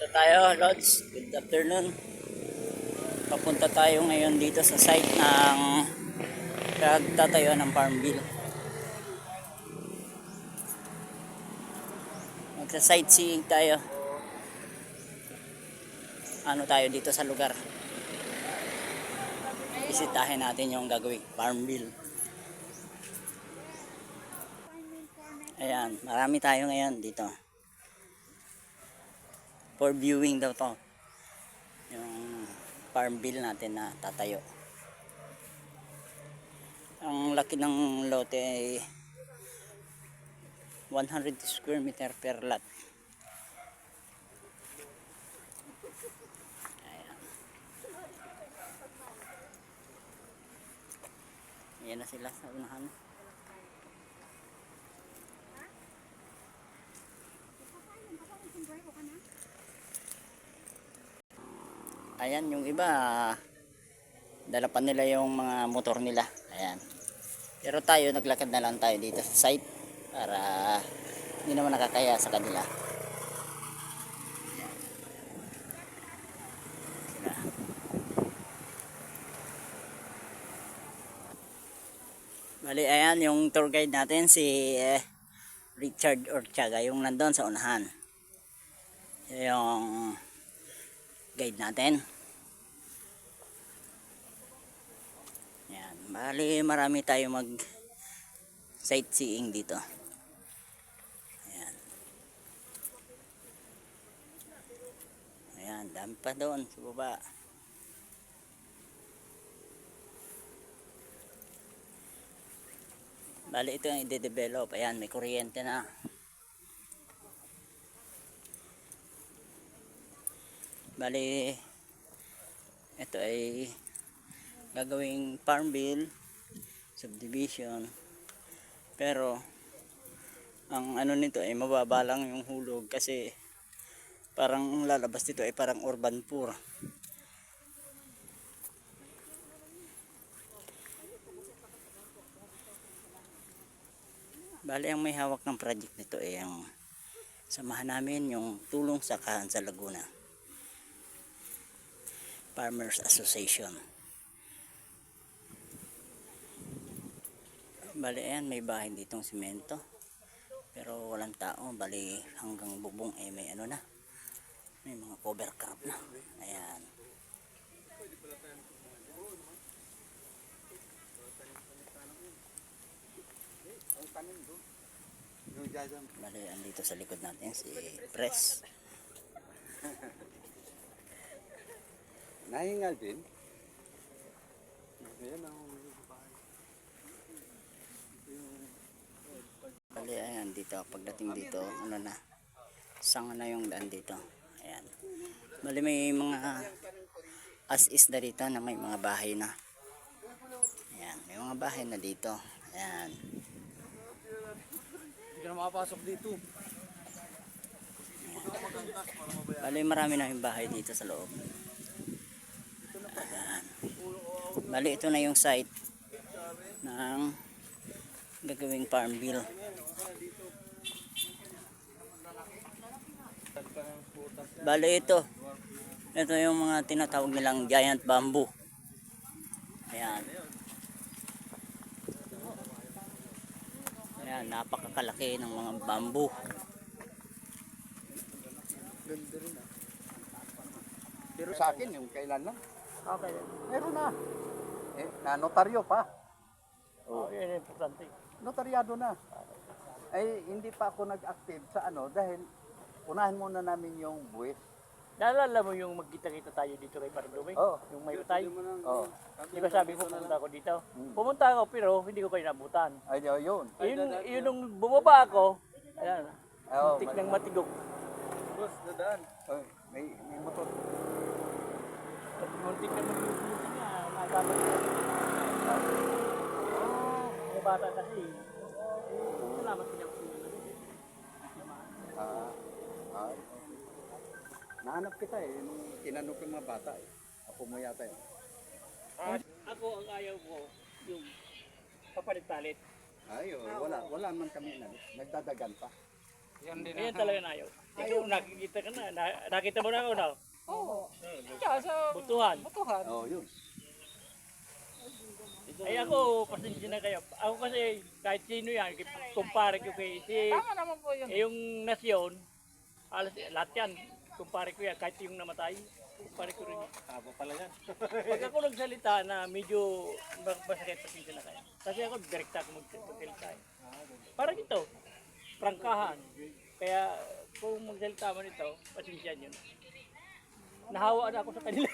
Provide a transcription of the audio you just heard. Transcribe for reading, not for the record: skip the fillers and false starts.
Ito tayo, Lods. Good afternoon. Papunta tayo ngayon dito sa site ng pagtatayo ng farm bill. Magsa-sightseeing tayo. Ano tayo dito sa lugar. Bisitahin natin yung gagawing farm bill. Ayan, marami tayo ngayon dito. For viewing daw to. Yung farm bill natin na tatayo. Ang laki ng lote ay 100 square meter per lot. Ayan. Ayan na sila sa unahan. Ayan, yung iba dala pa nila yung mga motor nila. Ayan. Pero tayo naglakad na lang tayo dito sa site para hindi naman nakakaya sa kanila. Ayan. Sila. Bali, ayan yung tour guide natin si Richard Orchaga, yung nandun sa unahan. Yung guide natin. Ayan, bali marami tayo mag sightseeing dito. Ayan. Ayan, dami pa doon sa baba. Bali ito yung i-develop. Ayan, may kuryente na. Bali ito ay gagawing farm bill subdivision, pero ang ano nito ay mababa lang yung hulog kasi parang lalabas dito ay parang urban poor. Bali ang may hawak ng project nito ay ang samahan namin, yung Tulong Sakahan sa Laguna Farmers Association. Bali ayan, may bahay ditong simento pero walang tao. Bali hanggang bubong ay may ano na, may mga cover crop na. Ayan. Bali andito sa likod natin si Press. Nahingal din. Ayan ang Bali ayan, dito pagdating dito ano na, sanga na yung daan dito. Ayan. Bali may mga as is na dito na may mga bahay na. Ayan, may mga bahay na dito. Ayan. hindi ka na makapasok dito. Bali marami na yung bahay dito sa loob. Ayan. Bali ito na yung site ng gagawing farm bill. Bali ito yung mga tinatawag nilang giant bamboo. Ayan. Ayan, napakakalaki ng mga bamboo. Ganda rin ah. Pero sa akin yung kailan lang. Okay. Meron na. Na notaryo pa. Oh, yan importante. Notaryado na. Ay hindi pa ako nag-active sa ano dahil unahin muna namin yung buwis. Naalala mo yung magkita-kita tayo dito kay Pardume? Oo. Yung may utay? Oh. Di ba sabi ko pumunta ako dito? Pumunta ako pero hindi ko kayo nabutan. Ay yun. Yun nung bumaba ako, ayan, Oh, tik ng matigok. boss, dadaan. Oh, may motor. Muntik na matigok niya, nakakabot ko. May bata kasi. Salamat niya ako. Ah. Nahanap kita nung tinanong ko yung mga bata Ako mo yata yun. Ako ang ayaw ko, yung papalit-palit. Wala man kami na. Nagdadagan pa. Ayan talaga na ayaw. Ikaw, nakikita ka na. Nakita mo na ako na. Oo. Kaya sa Butuhan. butuhan. Oh, yun. Ay ako, pasensya na kayo. Ako kasi, kahit sino yan, kumpare ko kay si Tama naman po yun. yung nasyon, alas, lahat yan, kumpare ko yan, kahit yung namatay, kumpare ko rin yan. Tabo pala yan. Pag ako nagsalita na medyo masakit, pasensya na kayo. Kasi ako, direkta ako magsalita. Parang ito, prangkahan. Kaya kung magsalita mo nito, pasensya nyo. Nahawa na ako sa kanila.